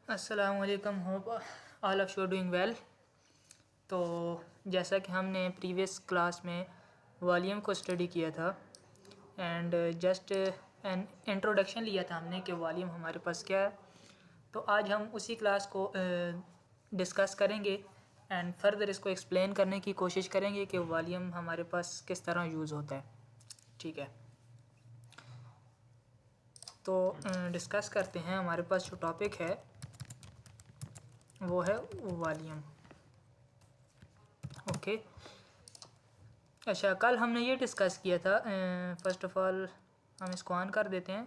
अस्सलाम वालेकुम, hope all of you doing well. तो जैसा कि हमने प्रीवियस क्लास में वॉल्यूम को स्टडी किया था एंड जस्ट एन इंट्रोडक्शन लिया था हमने कि वॉल्यूम हमारे पास क्या है। तो आज हम उसी क्लास को डिस्कस करेंगे एंड फर्दर इसको एक्सप्लेन करने की कोशिश करेंगे कि वॉल्यूम हमारे पास किस तरह यूज़ होता है। ठीक है, तो डिस्कस करते हैं। हमारे पास जो टॉपिक है वो है वॉल्यूम। ओके, अच्छा, कल हमने ये डिस्कस किया था। फ़र्स्ट ऑफ़ ऑल हम इसको ऑन कर देते हैं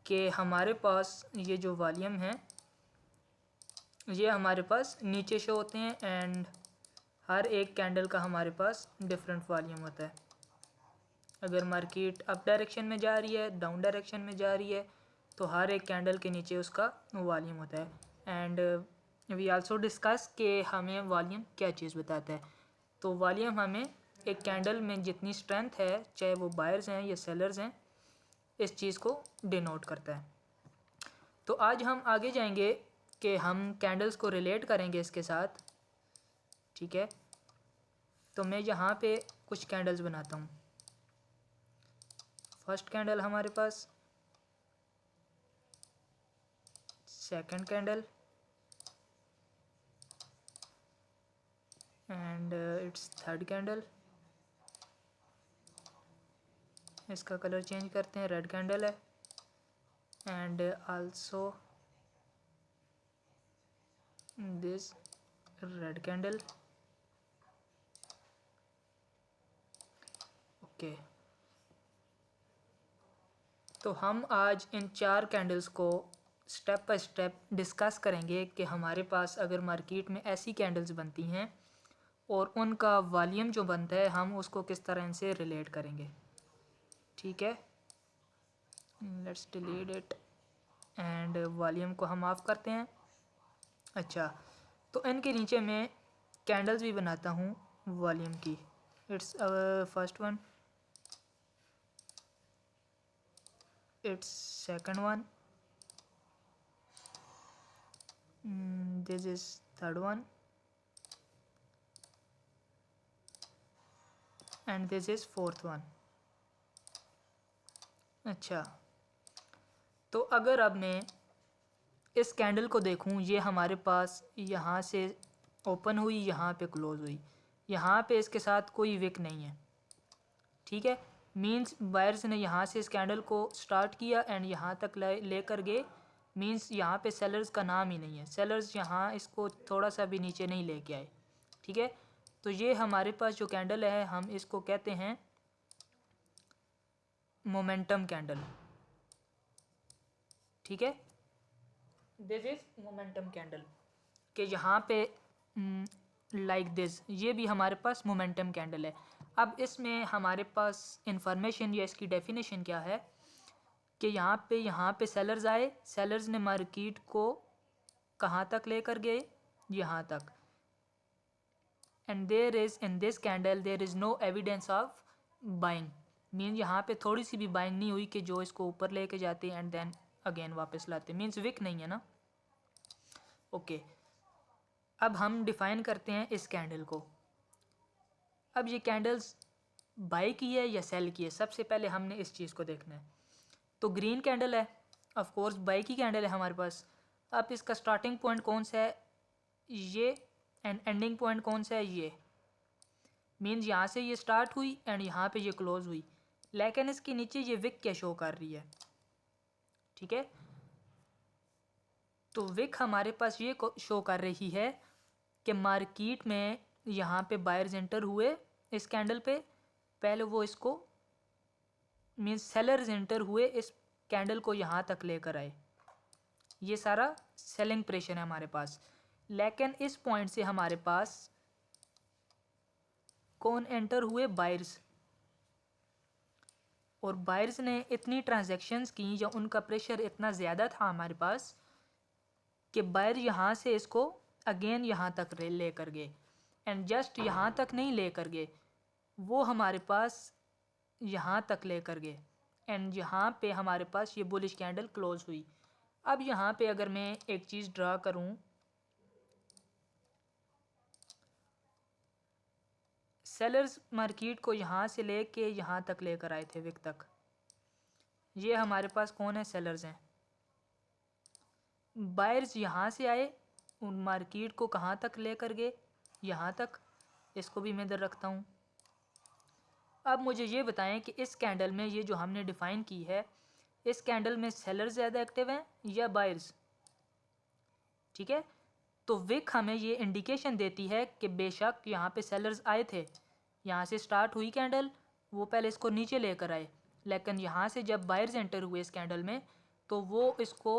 कि हमारे पास ये जो वॉल्यूम है ये हमारे पास नीचे शो होते हैं एंड हर एक कैंडल का हमारे पास डिफरेंट वॉल्यूम होता है। अगर मार्केट अप डायरेक्शन में जा रही है, डाउन डायरेक्शन में जा रही है, तो हर एक कैंडल के नीचे उसका वॉल्यूम होता है। एंड वी आल्सो डिस्कस कि हमें वॉल्यूम क्या चीज़ बताता है। तो वॉल्यूम हमें एक कैंडल में जितनी स्ट्रेंथ है, चाहे वो बायर्स हैं या सेलर्स हैं, इस चीज़ को डिनोट करता है। तो आज हम आगे जाएंगे कि हम कैंडल्स को रिलेट करेंगे इसके साथ। ठीक है, तो मैं यहाँ पे कुछ कैंडल्स बनाता हूँ। फर्स्ट कैंडल हमारे पास, second candle and it's third candle. इसका कलर चेंज करते हैं, रेड कैंडल है and also this red candle. Okay, तो हम आज इन चार कैंडल्स को स्टेप बाय स्टेप डिस्कस करेंगे कि हमारे पास अगर मार्केट में ऐसी कैंडल्स बनती हैं और उनका वॉल्यूम जो बनता है हम उसको किस तरह इनसे रिलेट करेंगे। ठीक है, let's delete it and volume को हम ऑफ करते हैं। अच्छा, तो इनके नीचे मैं कैंडल्स भी बनाता हूँ वॉल्यूम की। It's first one, it's second one, this is third one and this is fourth one. अच्छा, तो अगर अब मैं इस कैंडल को देखूं, ये हमारे पास यहाँ से ओपन हुई, यहाँ पे क्लोज हुई, यहाँ पे इसके साथ कोई विक नहीं है। ठीक है, मींस बायर्स ने यहाँ से इस कैंडल को स्टार्ट किया एंड यहाँ तक लेकर गए। मींस यहाँ पे सेलर्स का नाम ही नहीं है, सेलर्स यहाँ इसको थोड़ा सा भी नीचे नहीं लेके आए। ठीक है, तो ये हमारे पास जो कैंडल है हम इसको कहते हैं मोमेंटम कैंडल। ठीक है, दिस इज मोमेंटम कैंडल कि यहाँ पे लाइक दिस, ये भी हमारे पास मोमेंटम कैंडल है। अब इसमें हमारे पास इंफॉर्मेशन या इसकी डेफिनेशन क्या है कि यहाँ पे सेलर्स आए, सेलर्स ने मार्केट को कहाँ तक लेकर गए, यहाँ तक। And there is in this candle there is no evidence of buying. Mean यहाँ पे थोड़ी सी भी बाइंग नहीं हुई कि जो इसको ऊपर लेके जाते एंड देन अगेन वापस लाते। मीन्स विक नहीं है ना। ओके, अब हम डिफ़ाइन करते हैं इस कैंडल को। अब ये कैंडल्स बाई की है या सेल की है, सबसे पहले हमने इस चीज़ को देखना है। तो ग्रीन कैंडल है, ऑफ कोर्स बाई की कैंडल है हमारे पास। अब इसका स्टार्टिंग पॉइंट कौन सा है, ये, एंड एंडिंग पॉइंट कौन सा है, ये। मीन्स यहाँ से ये स्टार्ट हुई एंड यहाँ पे ये क्लोज हुई, लेकिन इसके नीचे ये विक क्या शो कर रही है। ठीक है, तो विक हमारे पास ये शो कर रही है कि मार्केट में यहाँ पे बायर्स एंटर हुए इस कैंडल पे, पहले वो इसको मीन्स सेलर्स एंटर हुए, इस कैंडल को यहाँ तक लेकर आए। ये सारा सेलिंग प्रेशर है हमारे पास। लेकिन इस पॉइंट से हमारे पास कौन एंटर हुए, बायर्स। और बायर्स ने इतनी ट्रांजैक्शंस की या उनका प्रेशर इतना ज़्यादा था हमारे पास कि बायर यहाँ से इसको अगेन यहाँ तक लेकर गए। एंड जस्ट यहाँ तक नहीं लेकर गए, वो हमारे पास यहाँ तक लेकर गए एंड यहाँ पे हमारे पास ये बुलिश कैंडल क्लोज हुई। अब यहाँ पे अगर मैं एक चीज़ ड्रा करूँ, सेलर्स मार्केट को यहाँ से लेके यहाँ तक लेकर आए थे, विक तक। ये हमारे पास कौन है? सेलर्स हैं। बायर्स यहाँ से आए, उन मार्केट को कहाँ तक लेकर गए? यहाँ तक। इसको भी मैं इधर रखता हूँ। अब मुझे ये बताएं कि इस कैंडल में, ये जो हमने डिफ़ाइन की है, इस कैंडल में सेलर्स ज़्यादा एक्टिव हैं या बायर्स? ठीक है, तो विक हमें ये इंडिकेशन देती है कि बेशक यहाँ पे सेलर्स आए थे, यहाँ से स्टार्ट हुई कैंडल, वो पहले इसको नीचे लेकर आए, लेकिन यहाँ से जब बायर्स एंटर हुए इस कैंडल में तो वो इसको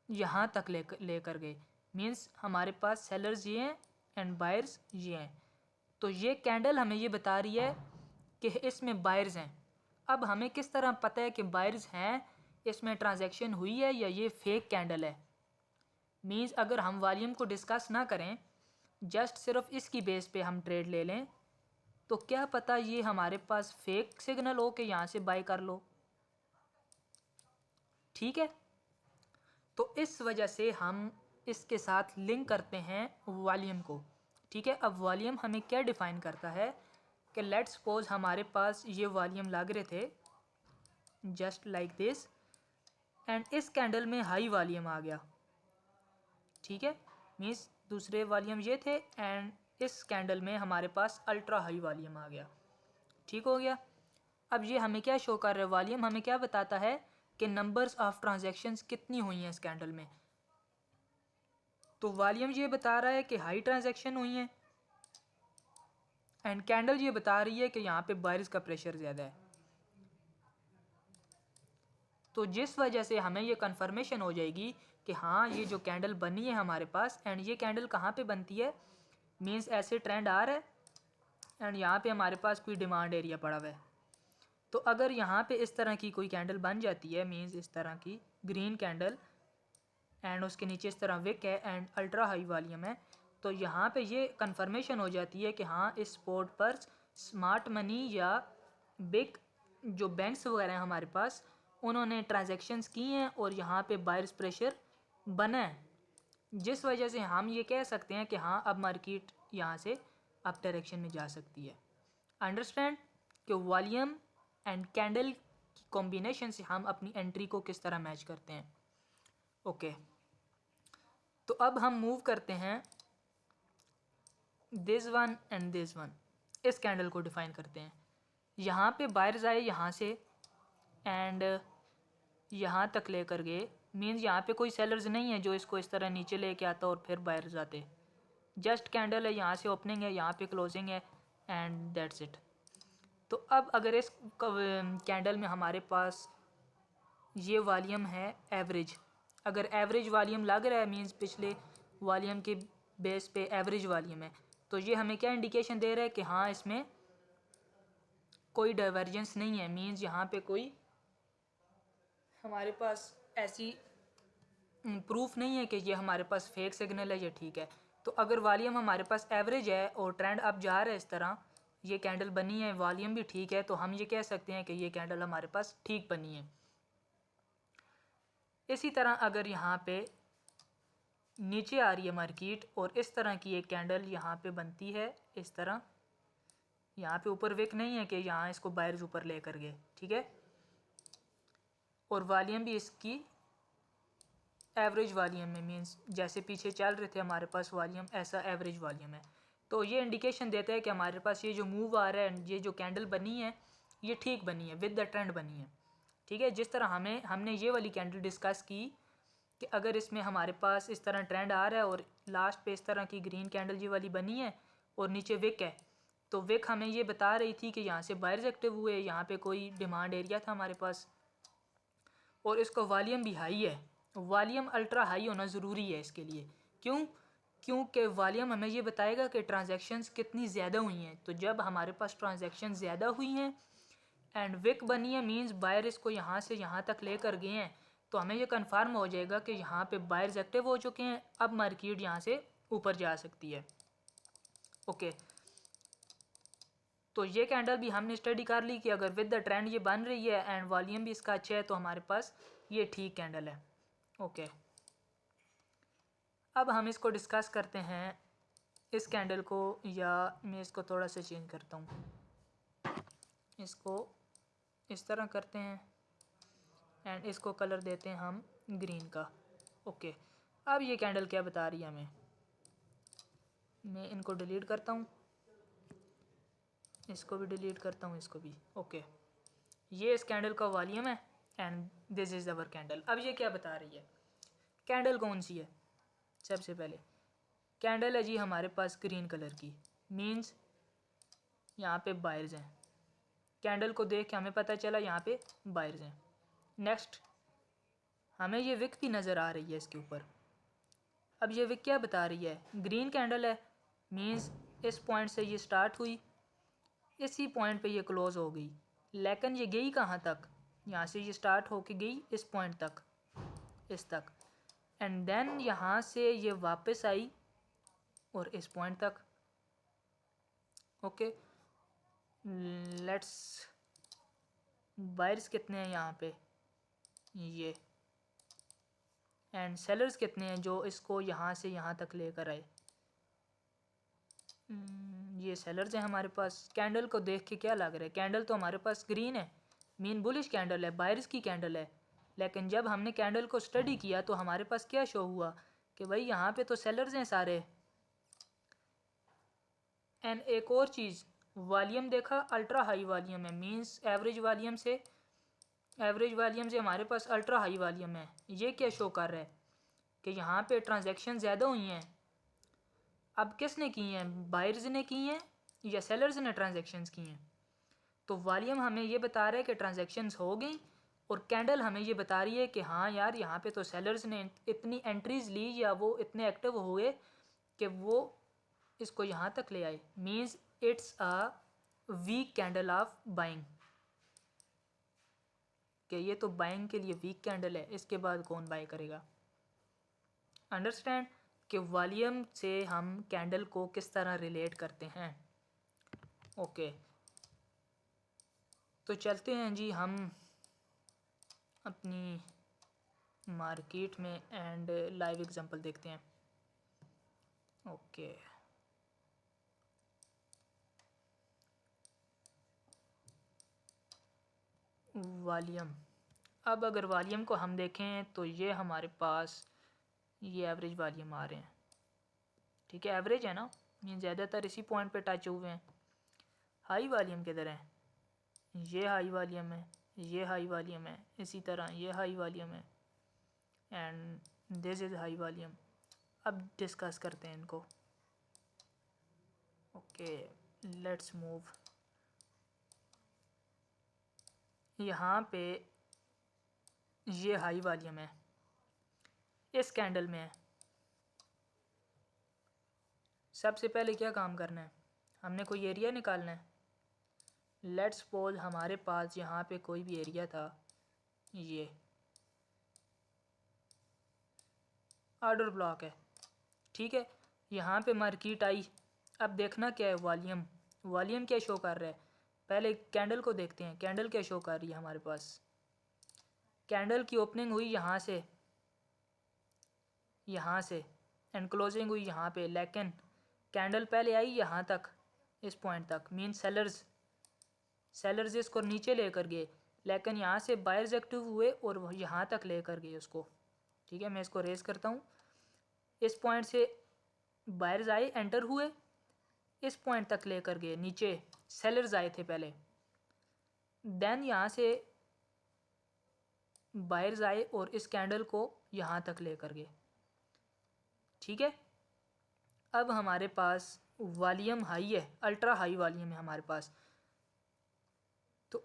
यहाँ तक लेकर गए। मींस हमारे पास सेलर्स ये हैं एंड बायर्स ये हैं। तो ये कैंडल हमें ये बता रही है कि इसमें बायर्स हैं। अब हमें किस तरह पता है कि बायर्स हैं, इसमें ट्रांजैक्शन हुई है या ये फेक कैंडल है? मींस अगर हम वॉल्यूम को डिस्कस ना करें, जस्ट सिर्फ इसकी बेस पे हम ट्रेड ले लें, तो क्या पता ये हमारे पास फेक सिग्नल हो कि यहाँ से बाय कर लो। ठीक है, तो इस वजह से हम इसके साथ लिंक करते हैं वॉल्यूम को। ठीक है, अब वॉल्यूम हमें क्या डिफ़ाइन करता है कि लेट्स सपोज हमारे पास ये वॉल्यूम लग रहे थे जस्ट लाइक दिस, एंड इस कैंडल में हाई वॉल्यूम आ गया। ठीक है, मीन्स दूसरे वॉल्यूम ये थे एंड इस कैंडल में हमारे पास अल्ट्रा हाई वॉल्यूम आ गया। ठीक हो गया। अब ये हमें क्या शो कर रहा है? वॉल्यूम हमें क्या बताता है कि नंबर्स ऑफ ट्रांजैक्शंस कितनी हुई हैं इस कैंडल में। तो वॉल्यूम ये बता रहा है कि हाई ट्रांजैक्शन हुई हैं एंड कैंडल ये बता रही है कि यहाँ पे बायर्स का प्रेशर ज़्यादा है। तो जिस वजह से हमें ये कंफर्मेशन हो जाएगी कि हाँ, ये जो कैंडल बनी है हमारे पास, एंड ये कैंडल कहाँ पे बनती है? मींस ऐसे ट्रेंड आ रहा है एंड यहाँ पे हमारे पास कोई डिमांड एरिया पड़ा हुआ है। तो अगर यहाँ पे इस तरह की कोई कैंडल बन जाती है, मींस इस तरह की ग्रीन कैंडल, एंड उसके नीचे इस तरह विक है एंड अल्ट्रा हाई वॉल्यूम है, तो यहाँ पे ये कंफर्मेशन हो जाती है कि हाँ, इस स्पॉट पर स्मार्ट मनी या बिग जो बैंक्स वगैरह हैं हमारे पास, उन्होंने ट्रांजैक्शंस की हैं और यहाँ पे बायर्स प्रेशर बना है, जिस वजह से हम ये कह सकते हैं कि हाँ, अब मार्केट यहाँ से अप डायरेक्शन में जा सकती है। अंडरस्टैंड कि वॉल्यूम एंड कैंडल की कॉम्बिनेशन से हम अपनी एंट्री को किस तरह मैच करते हैं। ओके, तो अब हम मूव करते हैं this one and this one, इस कैंडल को डिफाइन करते हैं। यहाँ पे बायर्स आए यहाँ से एंड यहाँ तक लेकर गए, मीन्स यहाँ पे कोई सेलर्स नहीं है जो इसको इस तरह नीचे लेके आता और फिर बायर्स आते। जस्ट कैंडल है, यहाँ से ओपनिंग है, यहाँ पे क्लोजिंग है एंड दैट्स इट। तो अब अगर इस कैंडल में हमारे पास ये वॉल्यूम है एवरेज, अगर एवरेज वॉल्यूम लग रहा है, मींस पिछले वॉल्यूम के बेस पे एवरेज वॉल्यूम है, तो ये हमें क्या इंडिकेशन दे रहा है कि हाँ, इसमें कोई डाइवर्जेंस नहीं है। मींस यहाँ पे कोई हमारे पास ऐसी प्रूफ नहीं है कि ये हमारे पास फेक सिग्नल है, ये ठीक है। तो अगर वॉल्यूम हमारे पास एवरेज है और ट्रेंड अब जा रहा है इस तरह, ये कैंडल बनी है, वॉल्यूम भी ठीक है, तो हम ये कह सकते हैं कि ये कैंडल हमारे पास ठीक बनी है। इसी तरह अगर यहाँ पे नीचे आ रही है मार्केट और इस तरह की एक कैंडल यहाँ पे बनती है इस तरह, यहाँ पे ऊपर विक नहीं है कि यहाँ इसको बायर्स ऊपर लेकर गए, ठीक है, और वॉल्यूम भी इसकी एवरेज वॉल्यूम में, मींस जैसे पीछे चल रहे थे हमारे पास वॉल्यूम, ऐसा एवरेज वॉल्यूम है। तो ये इंडिकेशन देता है कि हमारे पास ये जो मूव आ रहा है, ये जो कैंडल बनी है, ये ठीक बनी है, विद द ट्रेंड बनी है। ठीक है, जिस तरह हमने ये वाली कैंडल डिस्कस की कि अगर इसमें हमारे पास इस तरह ट्रेंड आ रहा है और लास्ट पे इस तरह की ग्रीन कैंडल ये वाली बनी है और नीचे विक है, तो विक हमें ये बता रही थी कि यहाँ से बायर्स एक्टिव हुए, यहाँ पे कोई डिमांड एरिया था हमारे पास, और इसका वॉल्यूम भी हाई है। वॉल्यूम अल्ट्रा हाई होना ज़रूरी है इसके लिए। क्यों? क्योंकि वॉल्यूम हमें ये बताएगा कि ट्रांजैक्शंस कितनी ज़्यादा हुई हैं। तो जब हमारे पास ट्रांजैक्शन ज़्यादा हुई हैं एंड विक बनी है, मींस बायर इसको यहाँ से यहाँ तक लेकर गए हैं, तो हमें ये कंफर्म हो जाएगा कि यहाँ पे बायर्स एक्टिव हो चुके हैं, अब मार्केट यहाँ से ऊपर जा सकती है। ओके, तो ये कैंडल भी हमने स्टडी कर ली कि अगर विद द ट्रेंड ये बन रही है एंड वॉल्यूम भी इसका अच्छा है, तो हमारे पास ये ठीक कैंडल है। ओके, अब हम इसको डिस्कस करते हैं इस कैंडल को, या मैं इसको थोड़ा सा चेंज करता हूँ, इसको इस तरह करते हैं एंड इसको कलर देते हैं हम ग्रीन का। ओके, अब ये कैंडल क्या बता रही है हमें, मैं इनको डिलीट करता हूँ, इसको भी डिलीट करता हूँ, इसको भी। ओके, ये इस कैंडल का वॉल्यूम है and this is our candle. अब ये क्या बता रही है, कैंडल कौन सी है, सबसे पहले कैंडल है जी हमारे पास ग्रीन कलर की, मींस यहाँ पे बायर्स हैं, कैंडल को देख के हमें पता चला यहाँ पे बायर्स हैं। नेक्स्ट हमें ये विक भी नज़र आ रही है इसके ऊपर। अब ये विक क्या बता रही है, ग्रीन कैंडल है, मींस इस पॉइंट से ये स्टार्ट हुई, इसी पॉइंट पे ये क्लोज हो गई, लेकिन ये गई कहाँ तक, यहाँ से ये स्टार्ट होके गई इस पॉइंट तक, इस तक, एंड देन यहाँ से ये वापस आई और इस पॉइंट तक। ओके, लेट्स, बायर्स कितने हैं यहाँ पे, ये, एंड सेलर्स कितने हैं जो इसको यहाँ से यहाँ तक लेकर आए, ये सेलर्स हैं हमारे पास। कैंडल को देख के क्या लग रहा है, कैंडल तो हमारे पास ग्रीन है, मीन बुलिश कैंडल है, बायर्स की कैंडल है, लेकिन जब हमने कैंडल को स्टडी किया तो हमारे पास क्या शो हुआ कि भाई यहाँ पे तो सेलर्स हैं सारे। एंड एक और चीज़, वॉल्यूम देखा, अल्ट्रा हाई वॉल्यूम है, मींस एवरेज वॉल्यूम से हमारे पास अल्ट्रा हाई वॉल्यूम है। ये क्या शो कर रहा है कि यहाँ पे ट्रांजैक्शन ज़्यादा हुई हैं। अब किसने की हैं, बायर्स ने की हैं या सेलर्स ने ट्रांजैक्शंस की हैं। तो वॉल्यूम हमें ये बता रहा है कि ट्रांजैक्शंस हो गई, और कैंडल हमें ये बता रही है कि हाँ यार यहाँ पे तो सेलर्स ने इतनी एंट्रीज ली या वो इतने एक्टिव हुए कि वो इसको यहाँ तक ले आए, means it's a weak candle of buying, कि ये तो बाइंग के लिए वीक कैंडल है, इसके बाद कौन बाय करेगा। अंडरस्टैंड कि वॉल्यूम से हम कैंडल को किस तरह रिलेट करते हैं। ओके, तो चलते हैं जी हम अपनी मार्केट में एंड लाइव एग्जांपल देखते हैं। ओके, वॉल्यूम, अब अगर वॉल्यूम को हम देखें तो ये हमारे पास ये एवरेज वॉल्यूम आ रहे हैं, ठीक है, एवरेज है ना, ये ज़्यादातर इसी पॉइंट पे टच हुए हैं। हाई वॉल्यूम किधर है, ये हाई वॉल्यूम है, ये हाई वॉल्यूम है, इसी तरह ये हाई वॉल्यूम है and this is high volume. अब डिस्कस करते हैं इनको। ओके, लेट्स मूव, यहाँ पे ये हाई वॉल्यूम है, इस कैंडल में है। सबसे पहले क्या काम करना है, हमने कोई एरिया निकालना है। लेट्स सपोज हमारे पास यहाँ पे कोई भी एरिया था, ये ऑर्डर ब्लॉक है, ठीक है, यहाँ पे मार्केट आई। अब देखना क्या है, वॉल्यूम, वॉल्यूम क्या शो कर रहा है, पहले कैंडल को देखते हैं, कैंडल क्या शो कर रही है हमारे पास। कैंडल की ओपनिंग हुई यहाँ से एंड क्लोजिंग हुई यहाँ पे, लेकिन कैंडल पहले आई यहाँ तक, इस पॉइंट तक, मीन सेलर्स इसको नीचे लेकर गए, लेकिन यहाँ से बायर्स एक्टिव हुए और वो यहाँ तक लेकर गए उसको। ठीक है, मैं इसको रेज करता हूँ, इस पॉइंट से बायर्स आए, एंटर हुए, इस पॉइंट तक लेकर गए, नीचे सेलर्स आए थे पहले, देन यहाँ से बायर्स आए और इस कैंडल को यहाँ तक लेकर गए। ठीक है, अब हमारे पास वॉल्यूम हाई है, अल्ट्रा हाई वॉल्यूम है हमारे पास। तो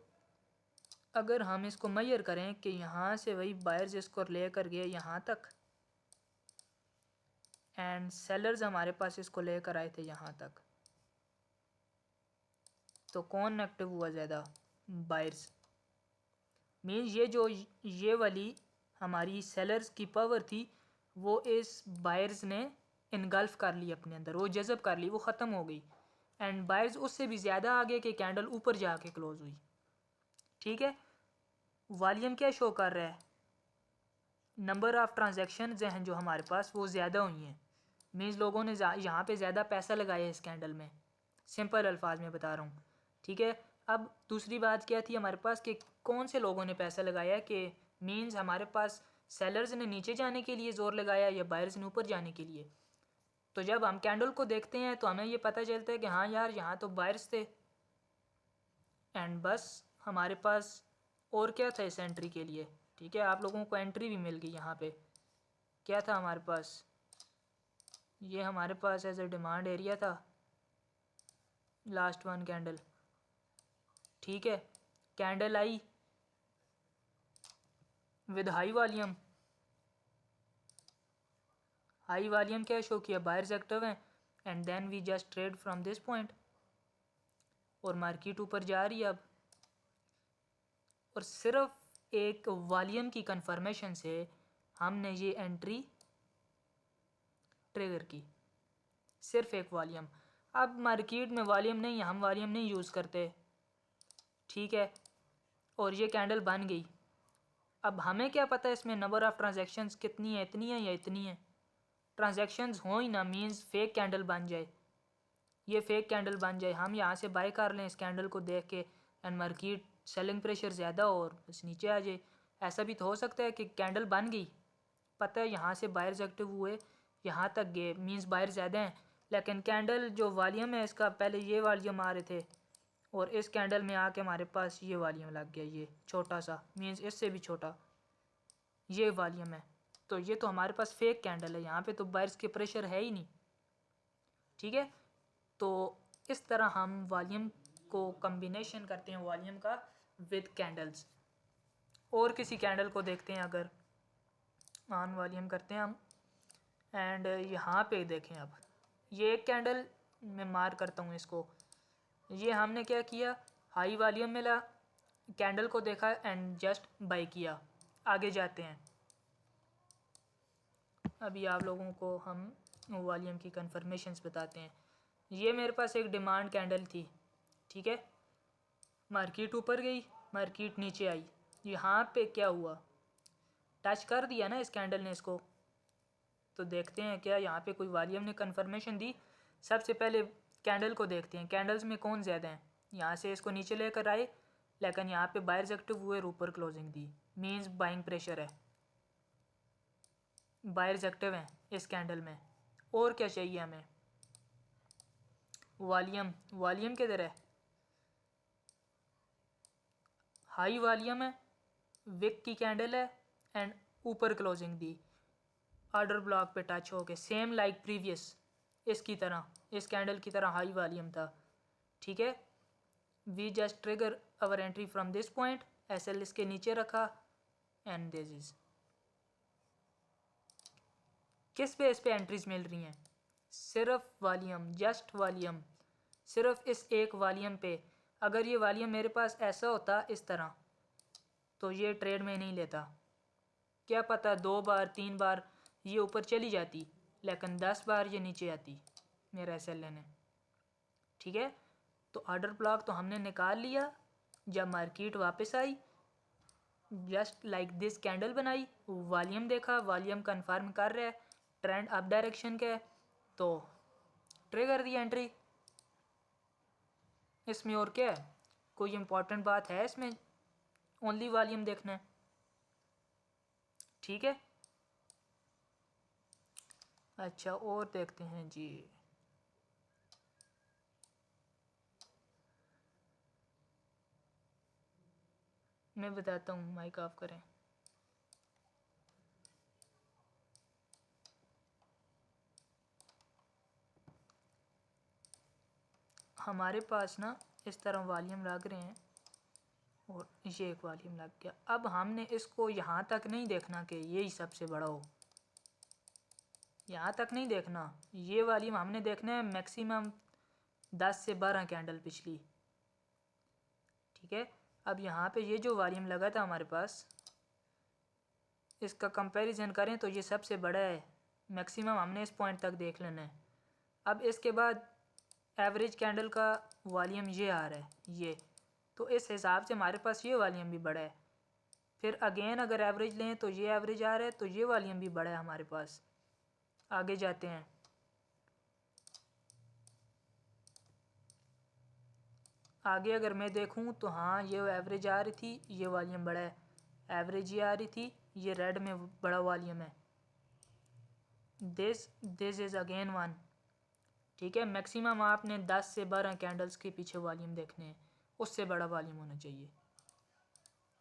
अगर हम इसको मेजर करें कि यहाँ से वही बायर्स इसको लेकर गए यहाँ तक एंड सेलर्स हमारे पास इसको लेकर आए थे यहाँ तक, तो कौन एक्टिव हुआ ज़्यादा, बायर्स। मीन्स ये वाली हमारी सेलर्स की पावर थी, वो इस बायर्स ने इनगल्फ कर ली अपने अंदर, वो जज़ब कर ली, वो ख़त्म हो गई एंड बायर्स उससे भी ज़्यादा आगे कि कैंडल ऊपर जाके क्लोज हुई। ठीक है, वॉल्यूम क्या शो कर रहा है, नंबर ऑफ़ ट्रांजैक्शन हैं जो हमारे पास वो ज़्यादा हुई हैं, मीन्स लोगों ने यहाँ पे ज़्यादा पैसा लगाया है इस कैंडल में, सिंपल अल्फाज में बता रहा हूँ, ठीक है। अब दूसरी बात क्या थी हमारे पास कि कौन से लोगों ने पैसा लगाया, कि मीन्स हमारे पास सेलर्स ने नीचे जाने के लिए ज़ोर लगाया या बायर्स ने ऊपर जाने के लिए। तो जब हम कैंडल को देखते हैं तो हमें ये पता चलता है कि हाँ यार यहाँ तो बायर्स थे, एंड बस हमारे पास और क्या था इस एंट्री के लिए, ठीक है। आप लोगों को एंट्री भी मिल गई। यहाँ पे क्या था हमारे पास, ये हमारे पास एज ए डिमांड एरिया था, लास्ट वन कैंडल, ठीक है। कैंडल आई with high volume, high volume क्या शो किया, बायर्स एक्टिव हैं, and then we just trade from this point, और मार्केट ऊपर जा रही है अब, और सिर्फ एक वॉल्यूम की कंफर्मेशन से हमने ये एंट्री ट्रिगर की, सिर्फ एक वॉल्यूम। अब मार्केट में वॉल्यूम नहीं है, हम वॉल्यूम नहीं यूज़ करते, ठीक है, और ये कैंडल बन गई। अब हमें क्या पता है इसमें नंबर ऑफ़ ट्रांजैक्शंस कितनी है, इतनी है या इतनी है। ट्रांजैक्शंस हो ही ना, मीन्स फेक कैंडल बन जाए, ये फेक कैंडल बन जाए, हम यहाँ से बाय कर लें इस कैंडल को देख के, एंड मार्केट सेलिंग प्रेशर ज़्यादा हो और बस नीचे आ जाए। ऐसा भी तो हो सकता है कि कैंडल बन गई, पता है यहाँ से बायर्स एक्टिव हुए, यहाँ तक गए, मीन्स बायर ज़्यादा हैं, लेकिन कैंडल जो वॉल्यूम है इसका पहले ये वॉल्यूम आ रहे थे, और इस कैंडल में आके हमारे पास ये वॉल्यूम लग गया, ये छोटा सा, मीन्स इससे भी छोटा ये वॉल्यूम है। तो ये तो हमारे पास फेक कैंडल है, यहाँ पे तो बायर्स के प्रेशर है ही नहीं, ठीक है। तो इस तरह हम वॉल्यूम को कम्बिनेशन करते हैं वॉल्यूम का विद कैंडल्स। और किसी कैंडल को देखते हैं, अगर ऑन वॉल्यूम करते हैं हम, एंड यहाँ पे देखें, अब ये एक कैंडल मैं मार करता हूँ इसको, ये हमने क्या किया, हाई वॉल्यूम मिला, कैंडल को देखा एंड जस्ट बाई किया। आगे जाते हैं, अभी आप लोगों को हम वॉल्यूम की कन्फर्मेशंस बताते हैं। ये मेरे पास एक डिमांड कैंडल थी, ठीक है, मार्केट ऊपर गई, मार्केट नीचे आई, यहाँ पे क्या हुआ, टच कर दिया ना इस कैंडल ने इसको। तो देखते हैं क्या यहाँ पे कोई वॉल्यूम ने कन्फर्मेशन दी। सबसे पहले कैंडल को देखते हैं, कैंडल्स में कौन ज़्यादा हैं। यहाँ से इसको नीचे लेकर आए, लेकिन यहाँ पे बायर्स एक्टिव हुए और ऊपर क्लोजिंग दी, मीन्स बाइंग प्रेशर है, बायर्स एक्टिव हैं इस कैंडल में। और क्या चाहिए हमें, वॉल्यूम, वॉल्यूम किधर है, हाई वॉल्यूम है, विक की कैंडल है, एंड ऊपर क्लोजिंग दी, ऑर्डर ब्लॉक पे टच हो के, सेम लाइक प्रीवियस, इसकी तरह, इस कैंडल की तरह हाई वॉल्यूम था, ठीक है। We just trigger our entry from this point, SL इसके नीचे रखा, एंड दिस इज किस बेस पे एंट्रीज मिल रही हैं, सिर्फ वॉल्यूम, जस्ट वॉल्यूम, सिर्फ इस एक वॉल्यूम पे। अगर ये वॉल्यूम मेरे पास ऐसा होता इस तरह, तो ये ट्रेड में नहीं लेता, क्या पता 2 बार 3 बार ये ऊपर चली जाती, लेकिन 10 बार ये नीचे आती मेरा एसएल लेने, ठीक है। तो ऑर्डर ब्लॉक तो हमने निकाल लिया, जब मार्केट वापस आई, जस्ट लाइक दिस कैंडल बनाई, वॉल्यूम देखा, वॉल्यूम कंफर्म कर रहा है ट्रेंड अप डायरेक्शन का है, तो ट्रिगर दी एंट्री। इसमें और क्या है, कोई इम्पोर्टेंट बात है इसमें, ओनली वॉल्यूम देखना है, ठीक है। अच्छा और देखते हैं जी, मैं बताता हूँ, माइक ऑफ करें। हमारे पास ना इस तरह वॉल्यूम लग रहे हैं, और ये एक वॉल्यूम लग गया। अब हमने इसको यहाँ तक नहीं देखना कि यही सबसे बड़ा हो, यहाँ तक नहीं देखना, ये वॉल्यूम हमने देखना है मैक्सिमम 10 से 12 कैंडल पिछली, ठीक है। अब यहाँ पे ये जो वॉल्यूम लगा था हमारे पास, इसका कंपैरिजन करें तो ये सबसे बड़ा है, मैक्सिमम हमने इस पॉइंट तक देख लेना है। अब इसके बाद एवरेज कैंडल का वॉल्यूम ये आ रहा है, ये, तो इस हिसाब से हमारे पास ये वॉल्यूम भी बड़ा है, फिर अगेन अगर एवरेज लें तो ये एवरेज आ रहा है, तो ये वॉल्यूम भी बड़ा है हमारे पास। आगे जाते हैं, आगे अगर मैं देखूं तो हाँ ये एवरेज आ रही थी, ये वॉल्यूम बड़ा है। एवरेज ये आ रही थी, ये रेड में बड़ा वॉल्यूम है। This is again one. ठीक है, मैक्सिमम आपने 10 से 12 कैंडल्स के पीछे वॉल्यूम देखने हैं, उससे बड़ा वॉल्यूम होना चाहिए।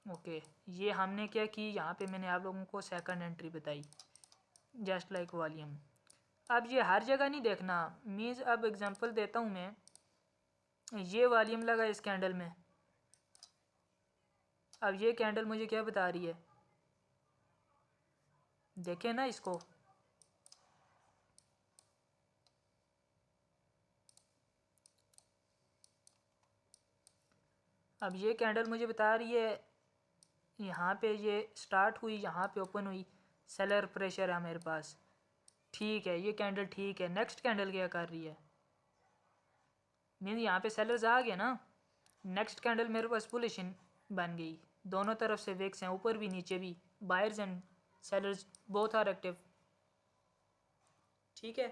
ओके, ये हमने क्या की, यहाँ पे मैंने आप लोगों को सेकंड एंट्री बताई, जस्ट लाइक वॉल्यूम। अब ये हर जगह नहीं देखना, मीन्स अब एग्जांपल देता हूँ मैं, ये वॉल्यूम लगा इस कैंडल में। अब ये कैंडल मुझे क्या बता रही है, देखें ना इसको। अब ये कैंडल मुझे बता रही है, यहाँ पे ये स्टार्ट हुई, यहाँ पे ओपन हुई, सेलर प्रेशर है मेरे पास। ठीक है, ये कैंडल ठीक है। नेक्स्ट कैंडल क्या कर रही है, मीन यहाँ पे सेलर्स आ गए ना। नेक्स्ट कैंडल मेरे पास बुलिश बन गई, दोनों तरफ से विक्स हैं, ऊपर भी नीचे भी, buyers and sellers both are active. ठीक है,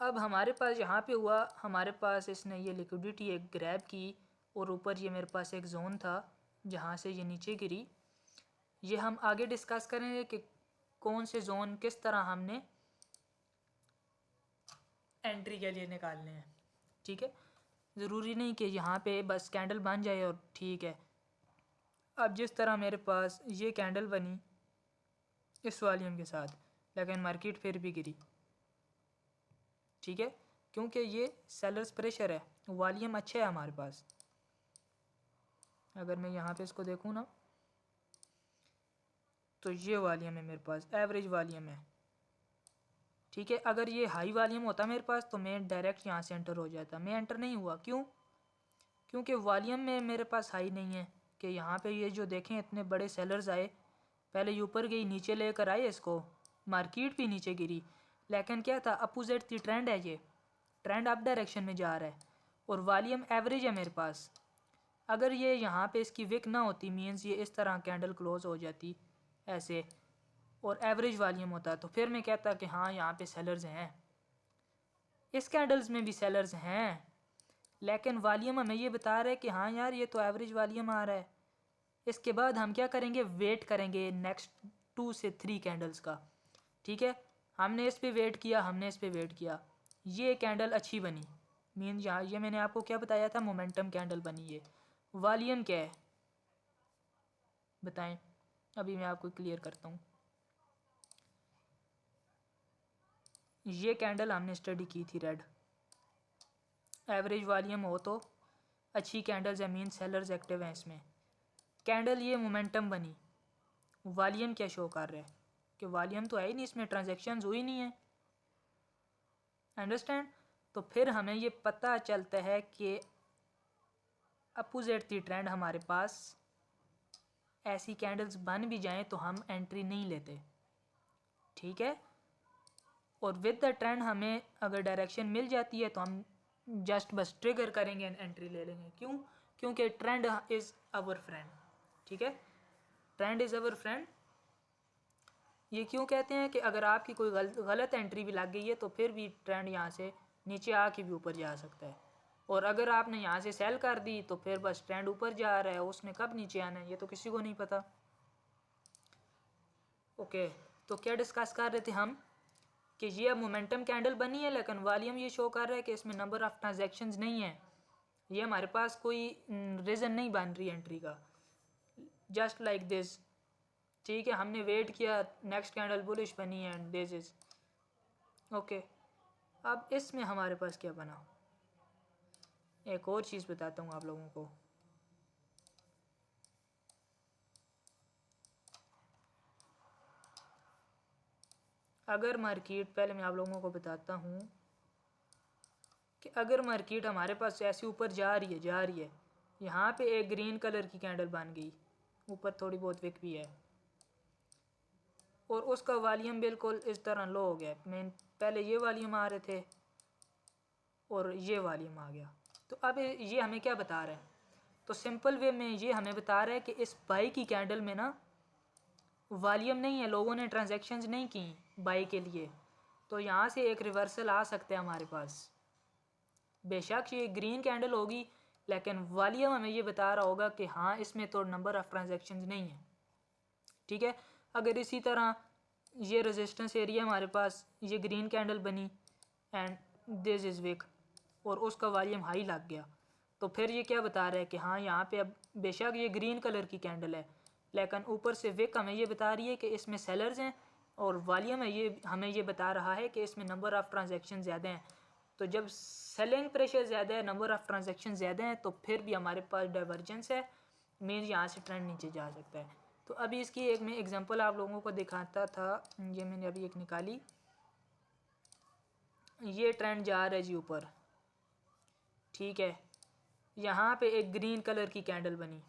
अब हमारे पास यहाँ पे हुआ, हमारे पास इसने ये लिक्विडिटी एक ग्रैब की, और ऊपर ये मेरे पास एक जोन था जहाँ से ये नीचे गिरी। ये हम आगे डिस्कस करेंगे कि कौन से जोन किस तरह हमने एंट्री के लिए निकालने हैं। ठीक है, ज़रूरी नहीं कि यहाँ पे बस कैंडल बन जाए और ठीक है। अब जिस तरह मेरे पास ये कैंडल बनी इस वॉल्यूम के साथ, लेकिन मार्केट फिर भी गिरी। ठीक है, क्योंकि ये सेलर्स प्रेशर है, वॉल्यूम अच्छा है हमारे पास। अगर मैं यहाँ पे इसको देखूँ ना, तो ये वॉल्यूम है मेरे पास, एवरेज वॉल्यूम है। ठीक है, अगर ये हाई वॉल्यूम होता मेरे पास तो मैं डायरेक्ट यहाँ से एंटर हो जाता। मैं एंटर नहीं हुआ, क्यों? क्योंकि वॉल्यूम में मेरे पास हाई नहीं है। कि यहाँ पे ये जो देखें इतने बड़े सेलर्स आए, पहले ये ऊपर गई, नीचे लेकर आए इसको, मार्केट भी नीचे गिरी, लेकिन क्या था, अपोजिट थी ट्रेंड है, ये ट्रेंड अप डायरेक्शन में जा रहा है, और वॉल्यूम एवरेज है मेरे पास। अगर ये यहाँ पे इसकी विक ना होती, मीन्स ये इस तरह कैंडल क्लोज हो जाती ऐसे, और एवरेज वॉल्यूम होता, तो फिर मैं कहता कि हाँ यहाँ पे सेलर्स हैं, इस कैंडल्स में भी सेलर्स हैं, लेकिन वॉल्यूम हमें ये बता रहा है कि हाँ यार ये तो एवरेज वॉल्यूम आ रहा है। इसके बाद हम क्या करेंगे, वेट करेंगे नेक्स्ट 2 से 3 कैंडल्स का। ठीक है, हमने इस पे वेट किया, हमने इस पे वेट किया, ये कैंडल अच्छी बनी, मीन यहाँ ये मैंने आपको क्या बताया था, मोमेंटम कैंडल बनी। ये वॉल्यूम क्या है बताएं, अभी मैं आपको क्लियर करता हूँ। ये कैंडल हमने स्टडी की थी, रेड एवरेज वॉल्यूम हो तो अच्छी कैंडल्स है, मीन सेलर्स एक्टिव हैं इसमें। कैंडल ये मोमेंटम बनी, वॉल्यूम क्या शो कर रहा है कि वॉल्यूम तो है ही नहीं, इसमें ट्रांजैक्शंस हुई नहीं है। अंडरस्टैंड? तो फिर हमें ये पता चलता है कि अपोजिट दी ट्रेंड हमारे पास ऐसी कैंडल्स बन भी जाएं तो हम एंट्री नहीं लेते। ठीक है, और विद द ट्रेंड हमें अगर डायरेक्शन मिल जाती है तो हम जस्ट बस ट्रिगर करेंगे एंड एंट्री ले लेंगे। क्यों? क्योंकि ट्रेंड इज़ आवर फ्रेंड। ठीक है, ट्रेंड इज़ आवर फ्रेंड। ये क्यों कहते हैं कि अगर आपकी कोई गलत एंट्री भी लग गई है तो फिर भी ट्रेंड यहाँ से नीचे आके भी ऊपर जा सकता है, और अगर आपने यहाँ से सेल कर दी तो फिर बस ट्रेंड ऊपर जा रहा है, उसने कब नीचे आना है ये तो किसी को नहीं पता। ओके, तो क्या डिस्कस कर रहे थे हम कि ये अब मोमेंटम कैंडल बनी है, लेकिन वॉल्यूम ये शो कर रहा है कि इसमें नंबर ऑफ़ ट्रांजैक्शंस नहीं है, ये हमारे पास कोई रीज़न नहीं बन रही एंट्री का, जस्ट लाइक दिस। ठीक है, हमने वेट किया, नेक्स्ट कैंडल बुलिश बनी एंड दिस इज ओके। अब इसमें हमारे पास क्या बना, एक और चीज़ बताता हूँ आप लोगों को। अगर मार्केट, पहले मैं आप लोगों को बताता हूँ कि अगर मार्केट हमारे पास ऐसे ऊपर जा रही है, यहाँ पे एक ग्रीन कलर की कैंडल बन गई, ऊपर थोड़ी बहुत विक भी है, और उसका वॉल्यूम बिल्कुल इस तरह लो हो गया, मैं पहले ये वॉल्यूम आ रहे थे और ये वॉल्यूम आ गया। तो अब ये हमें क्या बता रहा है, तो सिंपल वे में ये हमें बता रहा है कि इस बाई की कैंडल में ना वॉल्यूम नहीं है, लोगों ने ट्रांजैक्शंस नहीं की बाई के लिए, तो यहाँ से एक रिवर्सल आ सकता है हमारे पास। बेशक ये ग्रीन कैंडल होगी लेकिन वॉल्यूम हमें ये बता रहा होगा कि हाँ इसमें तो नंबर ऑफ़ ट्रांजैक्शंस नहीं है। ठीक है, अगर इसी तरह ये रेजिस्टेंस एरिया हमारे पास, ये ग्रीन कैंडल बनी एंड दिस इज़ विक और उसका वॉल्यूम हाई लग गया, तो फिर ये क्या बता रहा है कि हाँ यहाँ पे अब बेशक ये ग्रीन कलर की कैंडल है लेकिन ऊपर से विक हमें ये बता रही है कि इसमें सेलर्स हैं, और वॉल्यूम है ये हमें ये बता रहा है कि इसमें नंबर ऑफ़ ट्रांजैक्शन ज़्यादा हैं। तो जब सेलिंग प्रेशर ज़्यादा है, नंबर ऑफ़ ट्रांजैक्शन ज़्यादा हैं, तो फिर भी हमारे पास डाइवर्जेंस है, मीन्स यहाँ से ट्रेंड नीचे जा सकता है। तो अभी इसकी एक मैं एग्जांपल आप लोगों को दिखाता था, ये मैंने अभी एक निकाली। ये ट्रेंड जा रहा है जी ऊपर, ठीक है, यहाँ पे एक ग्रीन कलर की कैंडल बनी,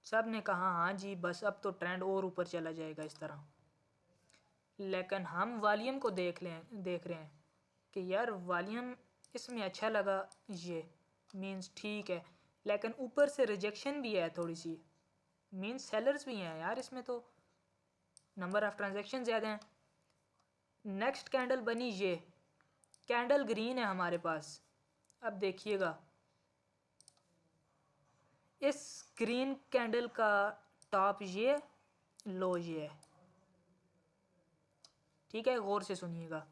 सब ने कहा हाँ जी बस अब तो ट्रेंड और ऊपर चला जाएगा इस तरह। लेकिन हम वॉल्यूम को देख रहे हैं कि यार वॉल्यूम इसमें अच्छा लगा, ये मींस ठीक है, लेकिन ऊपर से रिजेक्शन भी है थोड़ी सी, मींस सेलर्स भी हैं यार इसमें, तो नंबर ऑफ़ ट्रांजैक्शन ज़्यादा हैं। नेक्स्ट कैंडल बनी, ये कैंडल ग्रीन है हमारे पास। अब देखिएगा इस ग्रीन कैंडल का टॉप ये, लो ये है, ठीक है, गौर से सुनिएगा।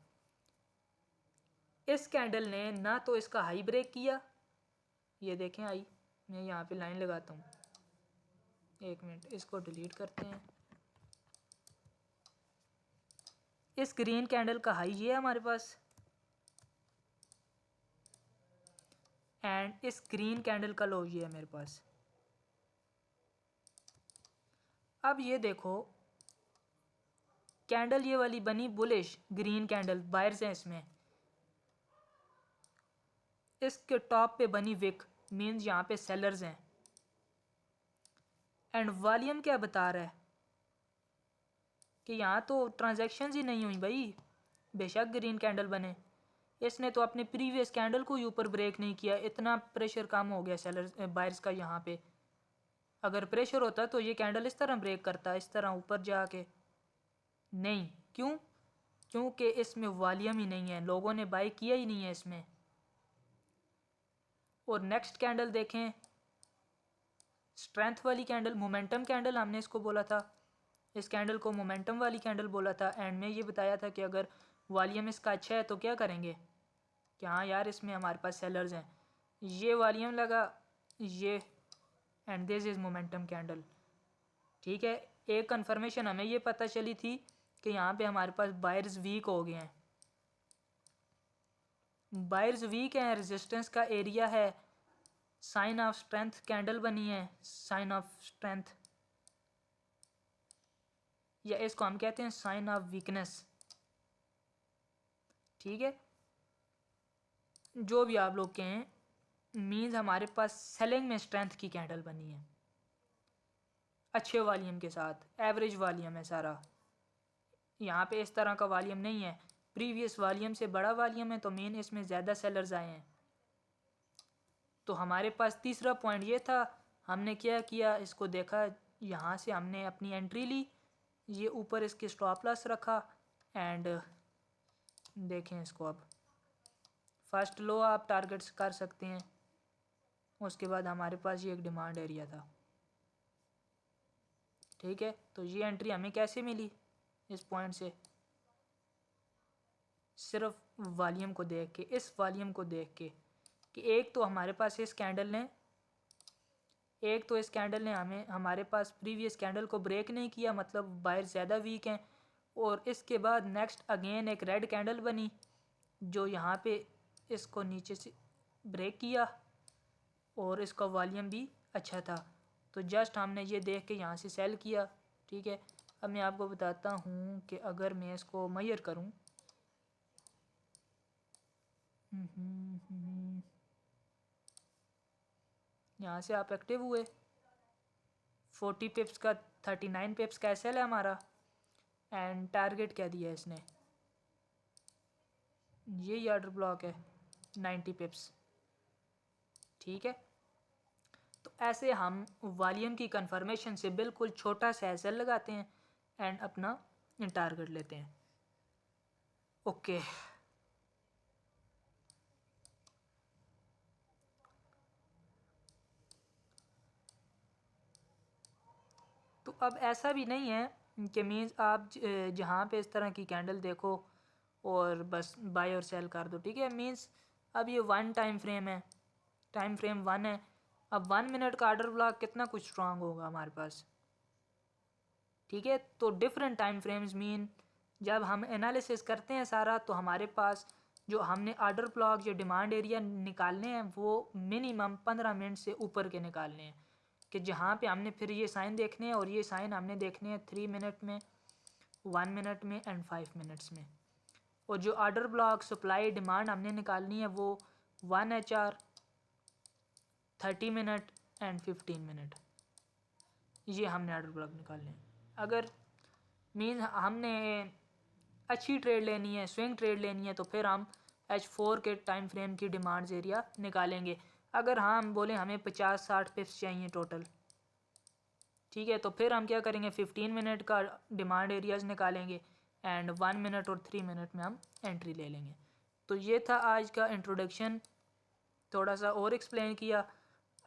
इस कैंडल ने ना तो इसका हाई ब्रेक किया, ये देखें आई, मैं यहाँ पे लाइन लगाता हूँ, एक मिनट इसको डिलीट करते हैं। इस ग्रीन कैंडल का हाई ये है हमारे पास, एंड इस ग्रीन कैंडल का लो ये है मेरे पास। अब ये देखो कैंडल ये वाली बनी बुलिश, ग्रीन कैंडल, बायर्स हैं इसमें, इसके टॉप पे बनी विक, मीन्स यहाँ पे सेलर्स हैं, एंड वॉल्यूम क्या बता रहा है कि यहाँ तो ट्रांजैक्शंस ही नहीं हुई भाई, बेशक ग्रीन कैंडल बने, इसने तो अपने प्रीवियस कैंडल को ही ऊपर ब्रेक नहीं किया, इतना प्रेशर कम हो गया सेलर्स बायर्स का यहाँ पे। अगर प्रेशर होता तो ये कैंडल इस तरह ब्रेक करता, इस तरह ऊपर जाके, नहीं, क्यों? क्योंकि इसमें वॉल्यूम ही नहीं है, लोगों ने बाई किया ही नहीं है इसमें। और नेक्स्ट कैंडल देखें, स्ट्रेंथ वाली कैंडल, मोमेंटम कैंडल हमने इसको बोला था, इस कैंडल को मोमेंटम वाली कैंडल बोला था, एंड में ये बताया था कि अगर वॉल्यूम इसका अच्छा है तो क्या करेंगे कि हाँ यार इसमें हमारे पास सेलर्स हैं, ये वॉल्यूम लगा ये, and this is momentum candle. ठीक है, एक कंफर्मेशन हमें ये पता चली थी कि यहाँ पे हमारे पास बायर्स वीक हो गए हैं, बायर्स वीक हैं, रेजिस्टेंस का एरिया है, साइन ऑफ स्ट्रेंथ कैंडल बनी है, साइन ऑफ स्ट्रेंथ, या इसको हम कहते हैं साइन ऑफ वीकनेस। ठीक है, जो भी आप लोग कहें, मीन्स हमारे पास सेलिंग में स्ट्रेंथ की कैंडल बनी है, अच्छे वॉल्यूम के साथ, एवरेज वॉल्यूम है सारा, यहाँ पे इस तरह का वॉल्यूम नहीं है, प्रीवियस वॉल्यूम से बड़ा वॉल्यूम है, तो मेन इसमें ज़्यादा सेलर्स आए हैं। तो हमारे पास तीसरा पॉइंट ये था, हमने क्या किया, इसको देखा, यहाँ से हमने अपनी एंट्री ली, ये ऊपर इसके स्टॉप लॉस रखा, एंड देखें इसको, अब फर्स्ट लो आप टारगेट्स कर सकते हैं, उसके बाद हमारे पास ये एक डिमांड एरिया था। ठीक है, तो ये एंट्री हमें कैसे मिली इस पॉइंट से, सिर्फ वॉल्यूम को देख के, इस वॉल्यूम को देख के कि एक तो हमारे पास इस कैंडल ने हमें हमारे पास प्रीवियस कैंडल को ब्रेक नहीं किया, मतलब बायर ज़्यादा वीक हैं, और इसके बाद नेक्स्ट अगेन एक रेड कैंडल बनी जो यहाँ पे इसको नीचे से ब्रेक किया, और इसका वॉल्यूम भी अच्छा था, तो जस्ट हमने ये देख के यहाँ से सेल किया। ठीक है, अब मैं आपको बताता हूँ कि अगर मैं इसको मेजर करूँ, यहाँ से आप एक्टिव हुए, 40 पिप्स का 39 पिप्स का एस एल है हमारा, एंड टारगेट क्या दिया है इसने, ये ऑर्डर ब्लॉक है 90 पिप्स, ठीक है। तो ऐसे हम वॉल्यूम की कंफर्मेशन से बिल्कुल छोटा सा एसएल लगाते हैं एंड अपना टारगेट लेते हैं। ओके तो अब ऐसा भी नहीं है कि मीन्स आप जहाँ पे इस तरह की कैंडल देखो और बस बाय और सेल कर दो, ठीक है। मीन्स अब ये 1 टाइम फ्रेम है, टाइम फ्रेम 1 है। अब 1 मिनट का ऑर्डर ब्लॉक कितना कुछ स्ट्रांग होगा हमारे पास, ठीक है। तो डिफरेंट टाइम फ्रेम्स मीन जब हम एनालिसिस करते हैं सारा, तो हमारे पास जो हमने ऑर्डर ब्लॉक जो डिमांड एरिया निकालने हैं वो मिनिमम 15 मिनट से ऊपर के निकालने हैं, कि जहाँ पे हमने फिर ये साइन देखने हैं, और ये साइन हमने देखने हैं 3 मिनट में, 1 मिनट में एंड 5 मिनट्स में। और जो ऑर्डर ब्लॉक सप्लाई डिमांड हमने निकालनी है वो 1 HR, 30 मिनट एंड 15 मिनट, ये हमने ऑर्डर ब्लॉक निकालने हैं। अगर मीन हमने अच्छी ट्रेड लेनी है, स्विंग ट्रेड लेनी है, तो फिर हम H4 के टाइम फ्रेम की डिमांड्स एरिया निकालेंगे। अगर हाँ हम बोले हमें 50-60 पिप्स चाहिए टोटल, ठीक है, तो फिर हम क्या करेंगे 15 मिनट का डिमांड एरियाज निकालेंगे एंड 1 मिनट और 3 मिनट में हम एंट्री ले लेंगे। तो ये था आज का इंट्रोडक्शन, थोड़ा सा और एक्सप्लेन किया।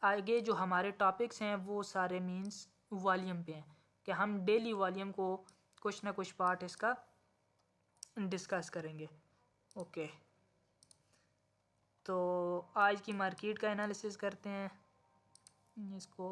आगे जो हमारे टॉपिक्स हैं वो सारे मीन्स वॉल्यूम पे हैं, कि हम डेली वॉल्यूम को कुछ ना कुछ पार्ट इसका डिस्कस करेंगे। ओके तो आज की मार्केट का एनालिसिस करते हैं। इसको